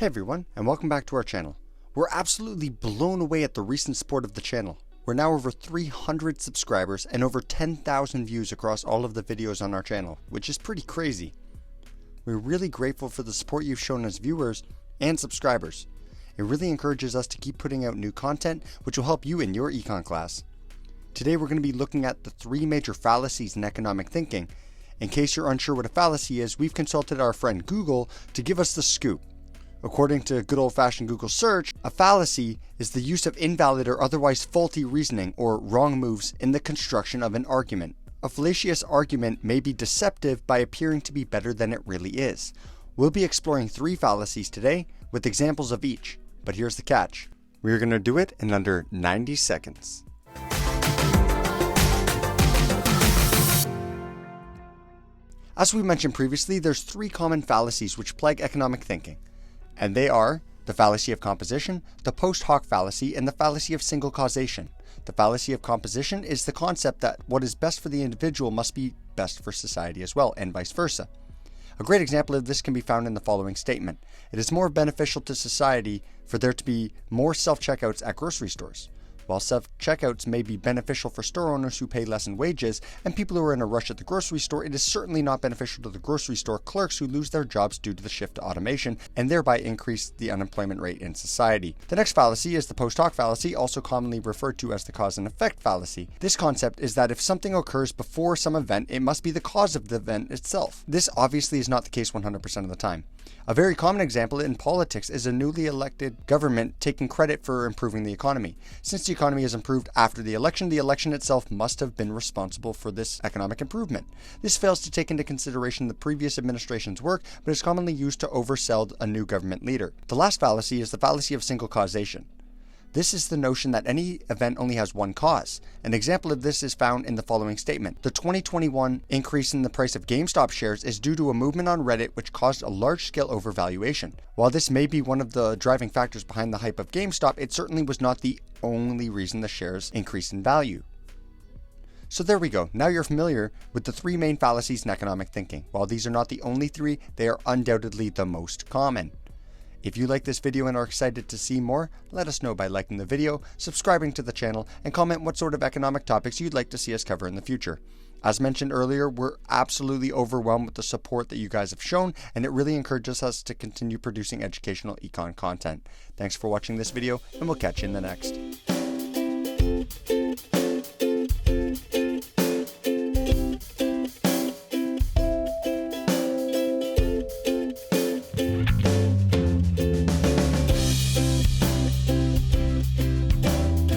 Hey everyone, and welcome back to our channel. We're absolutely blown away at the recent support of the channel. We're now over 300 subscribers and over 10,000 views across all of the videos on our channel, which is pretty crazy. We're really grateful for the support you've shown as viewers and subscribers. It really encourages us to keep putting out new content, which will help you in your econ class. Today we're going to be looking at the 3 major fallacies in economic thinking. In case you're unsure what a fallacy is, we've consulted our friend Google to give us the scoop. According to good old-fashioned Google search, a fallacy is the use of invalid or otherwise faulty reasoning or wrong moves in the construction of an argument. A fallacious argument may be deceptive by appearing to be better than it really is. We'll be exploring 3 fallacies today with examples of each, but here's the catch. We're going to do it in under 90 seconds. As we mentioned previously, there's 3 common fallacies which plague economic thinking. And they are the fallacy of composition, the post hoc fallacy, and the fallacy of single causation. The fallacy of composition is the concept that what is best for the individual must be best for society as well, and vice versa. A great example of this can be found in the following statement. It is more beneficial to society for there to be more self-checkouts at grocery stores. While self-checkouts may be beneficial for store owners who pay less in wages and people who are in a rush at the grocery store, it is certainly not beneficial to the grocery store clerks who lose their jobs due to the shift to automation and thereby increase the unemployment rate in society. The next fallacy is the post hoc fallacy, also commonly referred to as the cause and effect fallacy. This concept is that if something occurs before some event, it must be the cause of the event itself. This obviously is not the case 100% of the time. A very common example in politics is a newly elected government taking credit for improving the economy. Since the economy has improved after the election itself must have been responsible for this economic improvement. This fails to take into consideration the previous administration's work, but is commonly used to oversell a new government leader. The last fallacy is the fallacy of single causation. This is the notion that any event only has one cause. An example of this is found in the following statement. The 2021 increase in the price of GameStop shares is due to a movement on Reddit which caused a large-scale overvaluation. While this may be one of the driving factors behind the hype of GameStop, it certainly was not the only reason the shares increased in value. So there we go. Now you're familiar with the 3 main fallacies in economic thinking. While these are not the only 3, they are undoubtedly the most common. If you like this video and are excited to see more, let us know by liking the video, subscribing to the channel, and comment what sort of economic topics you'd like to see us cover in the future. As mentioned earlier, we're absolutely overwhelmed with the support that you guys have shown, and it really encourages us to continue producing educational econ content. Thanks for watching this video, and we'll catch you in the next.